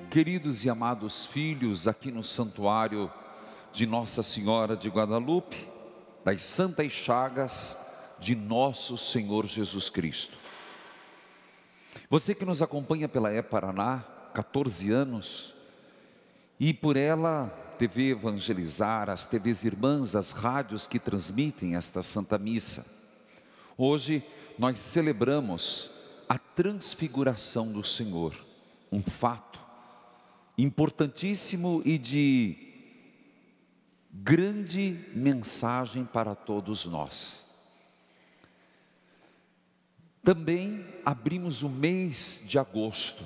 Queridos e amados filhos, aqui no santuário de Nossa Senhora de Guadalupe, das Santas Chagas de Nosso Senhor Jesus Cristo. Você que nos acompanha pela E-Paraná, 14 anos, e por ela, TV Evangelizar, as TVs irmãs, as rádios que transmitem esta Santa Missa. Hoje nós celebramos a transfiguração do Senhor, um fato importantíssimo e de grande mensagem para todos nós. Também abrimos o mês de agosto,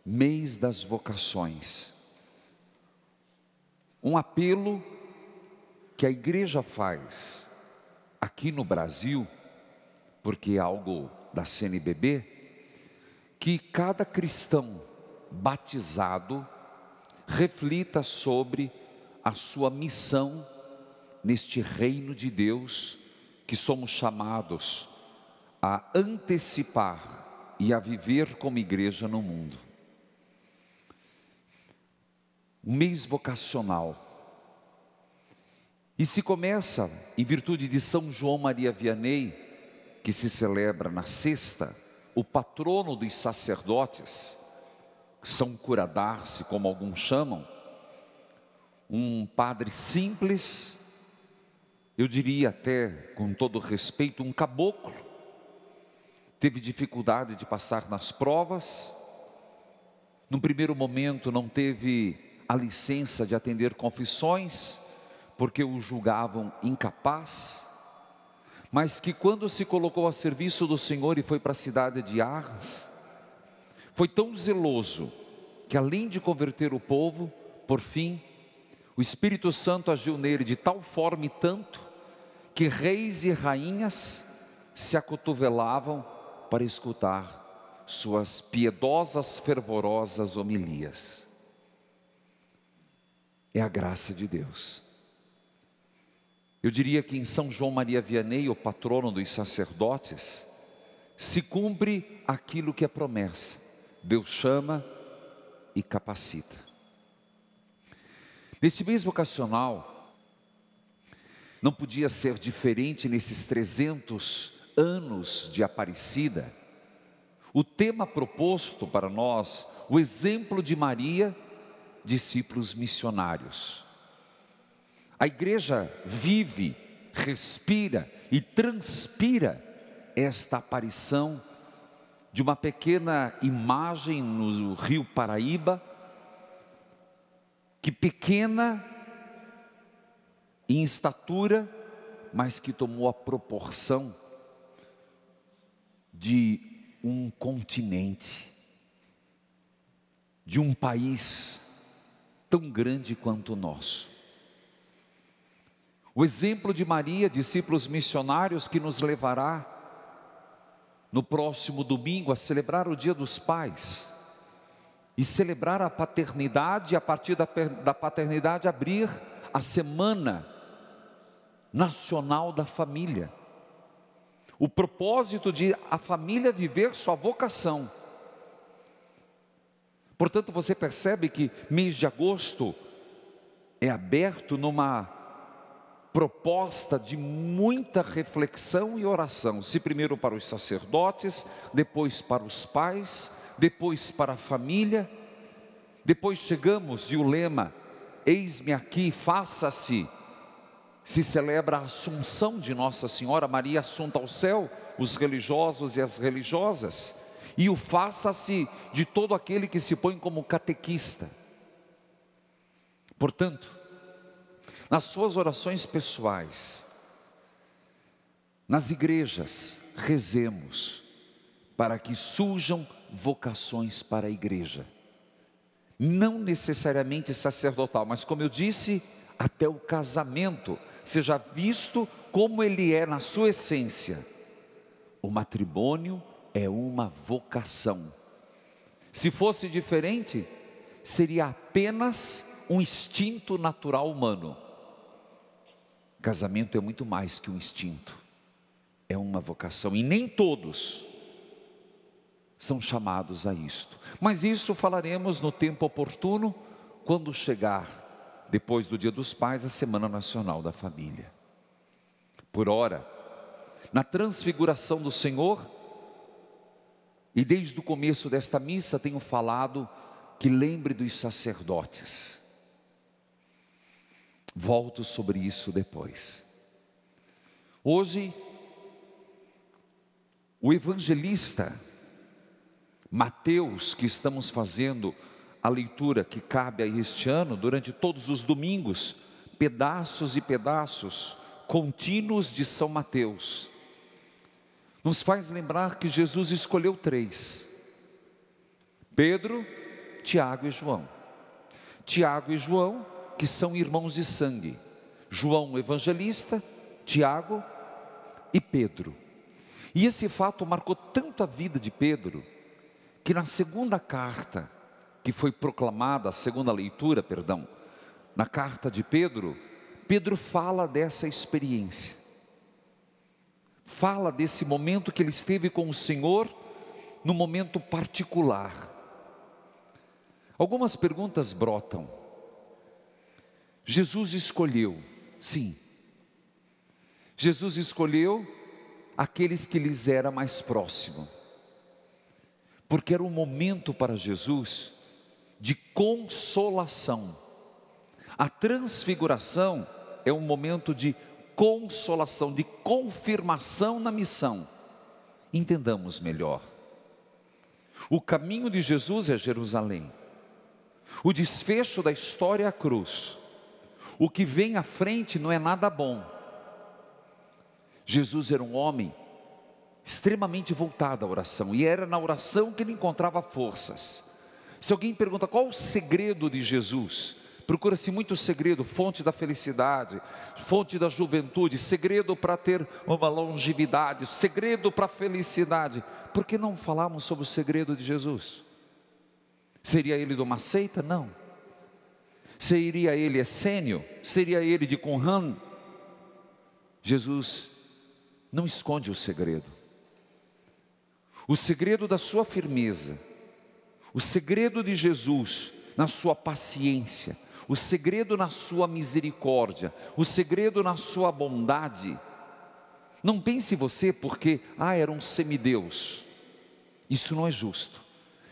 mês das vocações. Um apelo que a igreja faz aqui no Brasil, porque é algo da CNBB, que cada cristão batizado reflita sobre a sua missão neste reino de Deus que somos chamados a antecipar e a viver como igreja no mundo. Um mês vocacional. E se começa em virtude de São João Maria Vianney, que se celebra na sexta, o patrono dos sacerdotes, São Curadarce, como alguns chamam, um padre simples, eu diria até com todo respeito, um caboclo, teve dificuldade de passar nas provas, num primeiro momento não teve a licença de atender confissões, porque o julgavam incapaz, mas que quando se colocou a serviço do Senhor e foi para a cidade de Ars, foi tão zeloso, que além de converter o povo, por fim, o Espírito Santo agiu nele de tal forma e tanto, que reis e rainhas se acotovelavam para escutar suas piedosas, fervorosas homilias. É a graça de Deus. Eu diria que em São João Maria Vianney, o patrono dos sacerdotes, se cumpre aquilo que é promessa. Deus chama e capacita. Neste mês vocacional, não podia ser diferente nesses 300 anos de Aparecida. O tema proposto para nós, o exemplo de Maria, discípulos missionários. A igreja vive, respira e transpira esta aparição de uma pequena imagem no rio Paraíba, que pequena em estatura, mas que tomou a proporção de um continente, de um país tão grande quanto o nosso. O exemplo de Maria, discípulos missionários, que nos levará no próximo domingo a celebrar o Dia dos Pais e celebrar a paternidade, e a partir da paternidade abrir a Semana Nacional da Família. O propósito de a família viver sua vocação. Portanto, você percebe que mês de agosto é aberto numa proposta de muita reflexão e oração, se primeiro para os sacerdotes, depois para os pais, depois para a família, depois chegamos e o lema, eis-me aqui, faça-se, se celebra a Assunção de Nossa Senhora, Maria assunta ao céu, os religiosos e as religiosas, e o faça-se de todo aquele que se põe como catequista. Portanto, nas suas orações pessoais, nas igrejas, rezemos para que surjam vocações para a igreja, não necessariamente sacerdotal, mas como eu disse, até o casamento seja visto como ele é na sua essência. O matrimônio é uma vocação. Se fosse diferente, seria apenas um instinto natural humano. Casamento é muito mais que um instinto, é uma vocação, e nem todos são chamados a isto. Mas isso falaremos no tempo oportuno, quando chegar, depois do Dia dos Pais, a Semana Nacional da Família. Por ora, na transfiguração do Senhor, e desde o começo desta missa tenho falado que lembre dos sacerdotes. Volto sobre isso depois. Hoje, o evangelista Mateus, que estamos fazendo a leitura que cabe a este ano, durante todos os domingos, pedaços e pedaços contínuos de São Mateus, nos faz lembrar que Jesus escolheu 3: Pedro, Tiago e João. Tiago e João, que são irmãos de sangue. João, o evangelista, Tiago e Pedro. E esse fato marcou tanto a vida de Pedro, que na segunda carta, que foi proclamada, a segunda leitura, na carta de Pedro, Pedro fala dessa experiência. Fala desse momento que ele esteve com o Senhor, num momento particular. Algumas perguntas brotam. Jesus escolheu, sim. Jesus escolheu aqueles que lhes era mais próximo. Porque era um momento para Jesus de consolação. A transfiguração é um momento de consolação, de confirmação na missão. Entendamos melhor. O caminho de Jesus é Jerusalém. O desfecho da história é a cruz. O que vem à frente não é nada bom. Jesus era um homem extremamente voltado à oração, e era na oração que ele encontrava forças. Se alguém pergunta qual o segredo de Jesus, procura-se muito segredo: fonte da felicidade, fonte da juventude, segredo para ter uma longevidade, segredo para a felicidade. Por que não falamos sobre o segredo de Jesus? Seria ele de uma seita? Não. Seria ele essênio? Seria ele de Qumran? Jesus não esconde o segredo. O segredo da sua firmeza, o segredo de Jesus na sua paciência, o segredo na sua misericórdia, o segredo na sua bondade. Não pense você porque, era um semideus. Isso não é justo.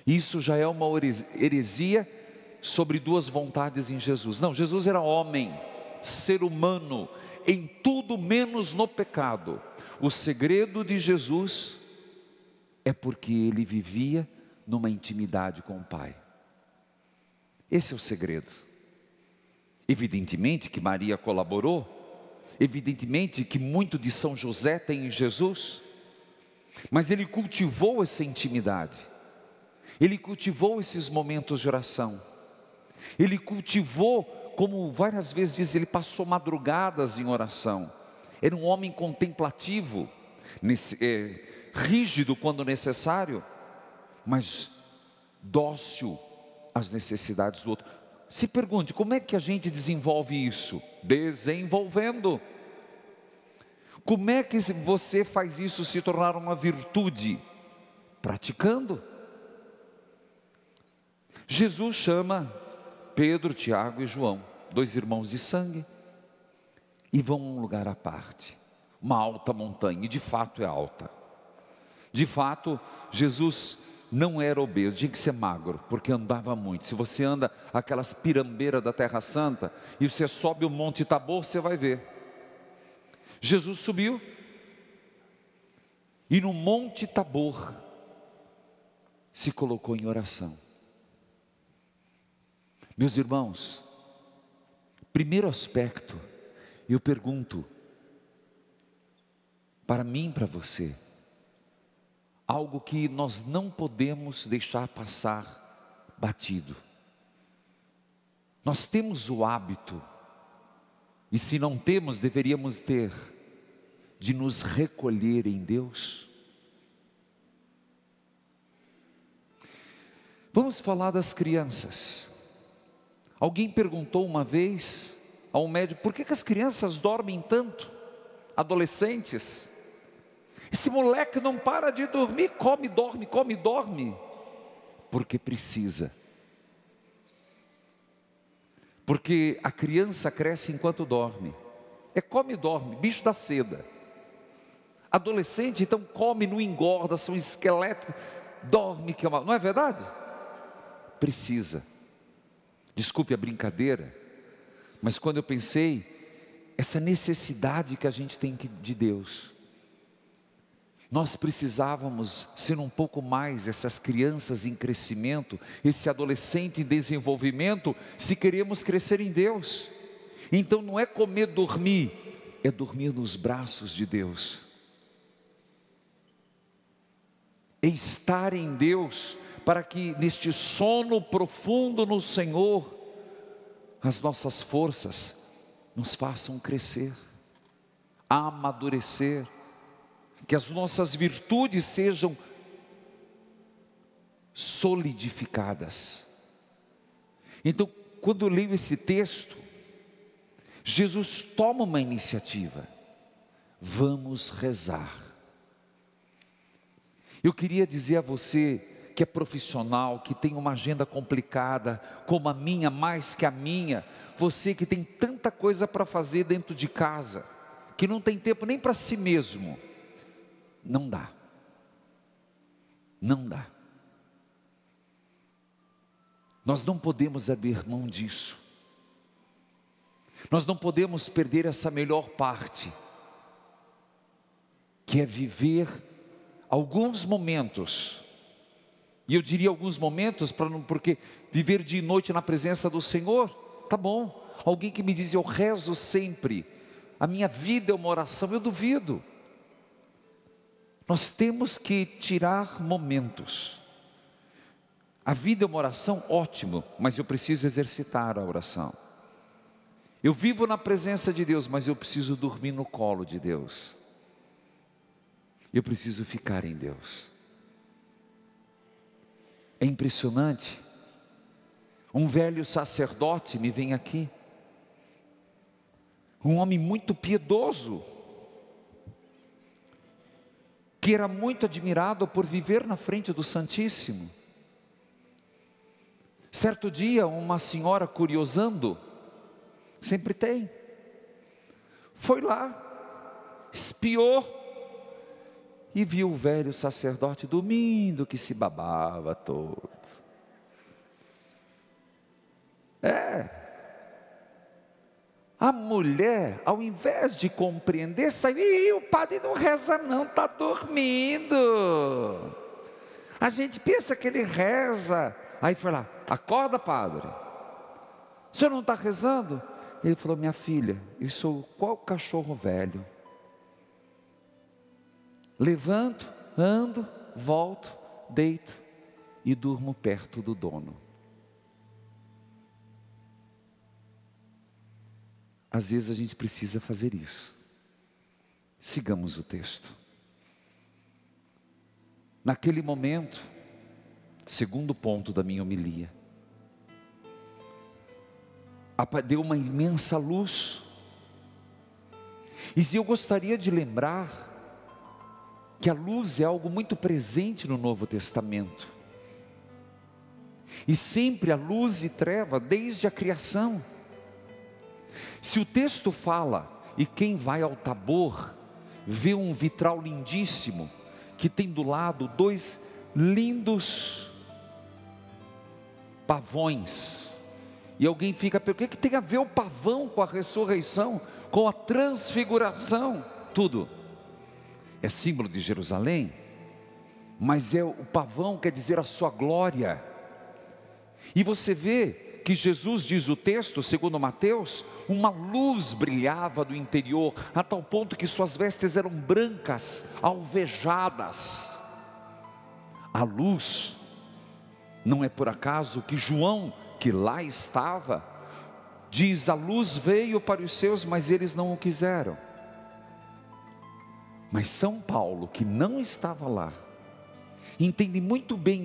Isso já é uma heresia sobre duas vontades em Jesus. Não, Jesus era homem, ser humano, em tudo menos no pecado. O segredo de Jesus é porque ele vivia numa intimidade com o Pai. Esse é o segredo. Evidentemente que Maria colaborou, evidentemente que muito de São José tem em Jesus, mas ele cultivou essa intimidade, ele cultivou esses momentos de oração, ele cultivou, como várias vezes diz, ele passou madrugadas em oração. Era um homem contemplativo, rígido quando necessário, mas dócil às necessidades do outro. Se pergunte, como é que a gente desenvolve isso? Desenvolvendo. Como é que você faz isso se tornar uma virtude? Praticando. Jesus chama Pedro, Tiago e João, 2 irmãos de sangue, e vão a um lugar à parte, uma alta montanha, e de fato é alta. De fato, Jesus não era obeso, tinha que ser magro, porque andava muito. Se você anda aquelas pirambeiras da Terra Santa, e você sobe o Monte Tabor, você vai ver. Jesus subiu, e no Monte Tabor, se colocou em oração. Meus irmãos, primeiro aspecto, eu pergunto, para mim e para você, algo que nós não podemos deixar passar batido. Nós temos o hábito, e se não temos, deveríamos ter, de nos recolher em Deus. Vamos falar das crianças. Alguém perguntou uma vez ao médico, por que as crianças dormem tanto? Adolescentes. Esse moleque não para de dormir, come, dorme, come, dorme, porque precisa. Porque a criança cresce enquanto dorme. É come e dorme, bicho da seda. Adolescente, então come, não engorda, são esqueléticos, dorme, que é uma... não é verdade? Precisa. Desculpe a brincadeira, mas quando eu pensei, essa necessidade que a gente tem de Deus, nós precisávamos ser um pouco mais essas crianças em crescimento, esse adolescente em desenvolvimento, se queremos crescer em Deus. Então não é comer, dormir, é dormir nos braços de Deus, é estar em Deus, para que neste sono profundo no Senhor, as nossas forças nos façam crescer, amadurecer, que as nossas virtudes sejam solidificadas. Então, quando eu leio esse texto, Jesus toma uma iniciativa: vamos rezar. Eu queria dizer a você que é profissional, que tem uma agenda complicada, como a minha, mais que a minha, você que tem tanta coisa para fazer dentro de casa, que não tem tempo nem para si mesmo, não dá, não dá. Nós não podemos abrir mão disso, nós não podemos perder essa melhor parte, que é viver alguns momentos, e eu diria alguns momentos, porque viver dia e noite na presença do Senhor, tá bom. Alguém que me diz, eu rezo sempre, a minha vida é uma oração, eu duvido. Nós temos que tirar momentos. A vida é uma oração, ótimo, mas eu preciso exercitar a oração. Eu vivo na presença de Deus, mas eu preciso dormir no colo de Deus. Eu preciso ficar em Deus. É impressionante, um velho sacerdote me vem aqui, um homem muito piedoso, que era muito admirado por viver na frente do Santíssimo. Certo dia, uma senhora curiosando, sempre tem, foi lá, espiou, e viu o velho sacerdote dormindo, que se babava todo. A mulher, ao invés de compreender, saiu, o padre não reza não, está dormindo. A gente pensa que ele reza. Aí foi lá, acorda padre, o senhor não está rezando? Ele falou, minha filha, eu sou qual cachorro velho, levanto, ando, volto, deito e durmo perto do dono. Às vezes a gente precisa fazer isso. Sigamos o texto. Naquele momento, segundo ponto da minha homilia, deu uma imensa luz. E se eu gostaria de lembrar que a luz é algo muito presente no Novo Testamento, e sempre a luz e treva desde a criação. Se o texto fala, e quem vai ao Tabor, vê um vitral lindíssimo, que tem do lado dois lindos pavões, e alguém fica, o que tem a ver o pavão com a ressurreição, com a transfiguração? Tudo é símbolo de Jerusalém, mas o pavão quer dizer a sua glória. E você vê que Jesus, diz o texto, segundo Mateus, uma luz brilhava do interior, a tal ponto que suas vestes eram brancas, alvejadas. A luz, não é por acaso que João, que lá estava, diz, a luz veio para os seus, mas eles não o quiseram. Mas São Paulo, que não estava lá, entende muito bem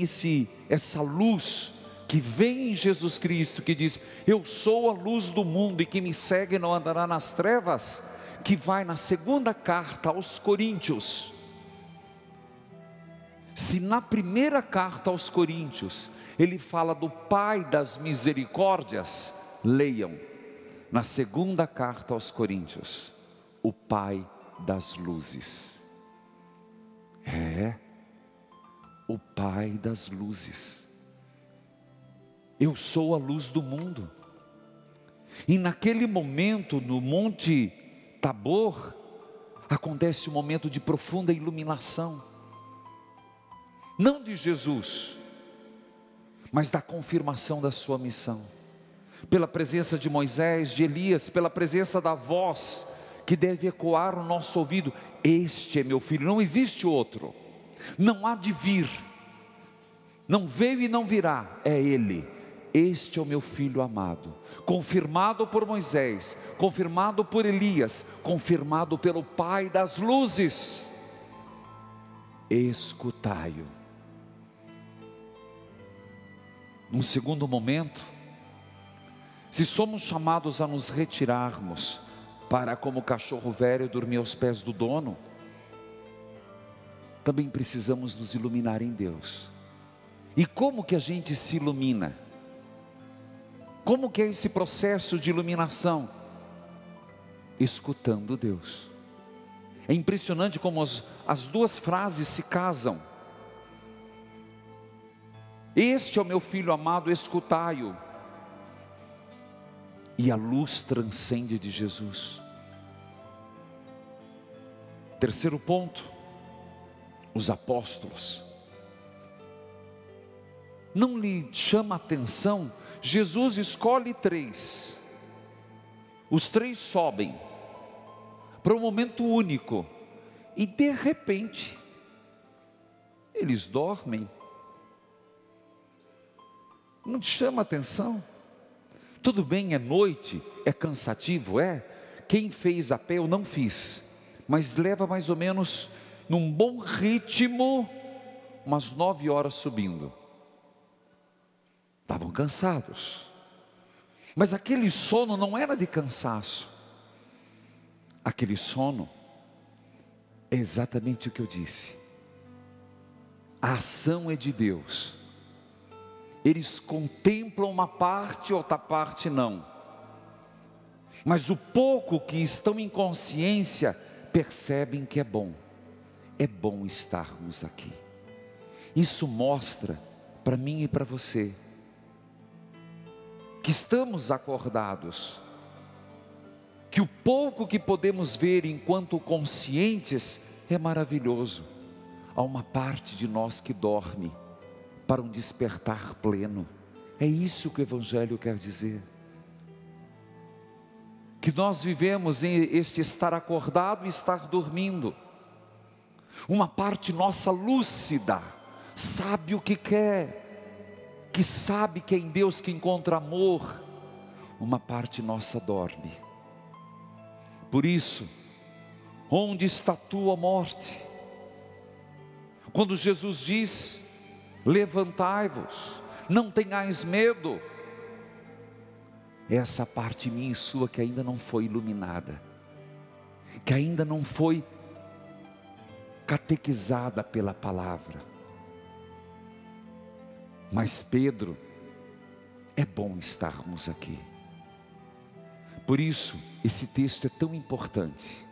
essa luz que vem em Jesus Cristo, que diz, eu sou a luz do mundo, e quem me segue não andará nas trevas, que vai na segunda carta aos Coríntios, Se na primeira carta aos Coríntios ele fala do Pai das misericórdias, leiam, na segunda carta aos Coríntios, o Pai das luzes. O Pai das luzes. Eu sou a luz do mundo. E naquele momento, no Monte Tabor, acontece um momento de profunda iluminação. Não de Jesus, mas da confirmação da sua missão. Pela presença de Moisés, de Elias, pela presença da voz que deve ecoar no nosso ouvido: este é meu filho, não existe outro, não há de vir, não veio e não virá, é ele. Este é o meu filho amado, confirmado por Moisés, confirmado por Elias, confirmado pelo Pai das luzes. Escutai-o. Num segundo momento, se somos chamados a nos retirarmos para, como cachorro velho, dormir aos pés do dono, também precisamos nos iluminar em Deus. E como que a gente se ilumina? Como que é esse processo de iluminação? Escutando Deus. É impressionante como as duas frases se casam. Este é o meu filho amado, escutai-o. E a luz transcende de Jesus. Terceiro ponto, os apóstolos. Não lhe chama a atenção? Jesus escolhe 3. Os 3 sobem para um momento único. E de repente, eles dormem. Não te chama a atenção? Tudo bem, é noite, é cansativo, é. Quem fez a pé eu não fiz, mas leva mais ou menos, num bom ritmo, umas 9 horas subindo. Estavam cansados, mas aquele sono não era de cansaço. Aquele sono é exatamente o que eu disse. A ação é de Deus. Eles contemplam uma parte, outra parte não. Mas o pouco que estão em consciência percebem que é bom estarmos aqui. Isso mostra para mim e para você que estamos acordados, que o pouco que podemos ver enquanto conscientes é maravilhoso. Há uma parte de nós que dorme para um despertar pleno. É isso que o Evangelho quer dizer. Que nós vivemos em este estar acordado e estar dormindo. Uma parte nossa lúcida, sabe o que quer, que sabe que é em Deus que encontra amor. Uma parte nossa dorme. Por isso, onde está a tua morte? Quando Jesus diz: levantai-vos, não tenhais medo. Essa parte minha e sua que ainda não foi iluminada, que ainda não foi catequizada pela palavra. Mas Pedro, é bom estarmos aqui. Por isso, esse texto é tão importante.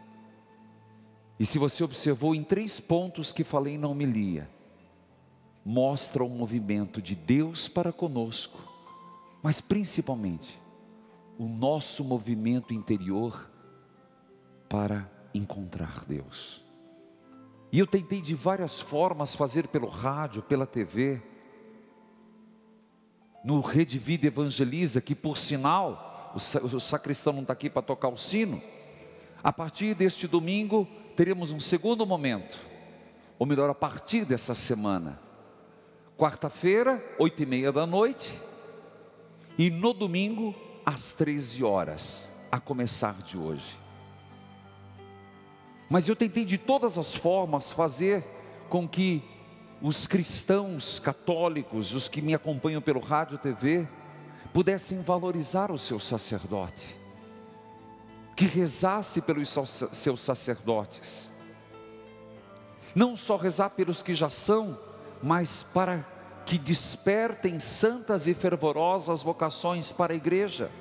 E se você observou em 3 pontos que falei na homilia, mostra o movimento de Deus para conosco, mas principalmente o nosso movimento interior para encontrar Deus. E eu tentei de várias formas fazer pelo rádio, pela TV, no Rede Vida Evangeliza, que por sinal, o sacristão não está aqui para tocar o sino. A partir deste domingo, teremos um segundo momento, ou melhor, a partir dessa semana, quarta-feira, 8h30 da noite, e no domingo, às 13 horas, a começar de hoje. Mas eu tentei de todas as formas fazer com que os cristãos católicos, os que me acompanham pelo rádio e TV, pudessem valorizar o seu sacerdote, que rezasse pelos seus sacerdotes, não só rezar pelos que já são, mas para que despertem santas e fervorosas vocações para a igreja.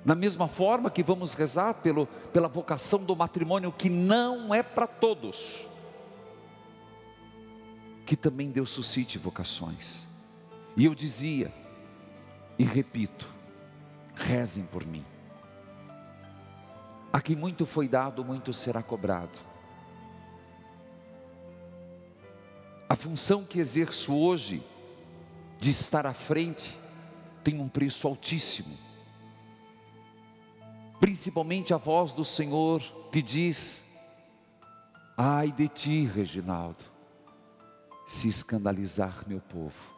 Da mesma forma que vamos rezar pela vocação do matrimônio, que não é para todos, que também Deus suscite vocações. E eu dizia, e repito, rezem por mim. A quem muito foi dado, muito será cobrado. A função que exerço hoje, de estar à frente, tem um preço altíssimo. Principalmente a voz do Senhor que diz: ai de ti, Reginaldo, se escandalizar meu povo.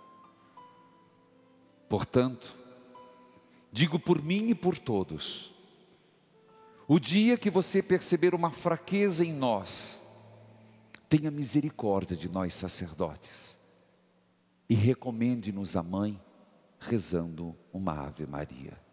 Portanto, digo por mim e por todos, o dia que você perceber uma fraqueza em nós, tenha misericórdia de nós sacerdotes e recomende-nos a mãe rezando uma Ave Maria.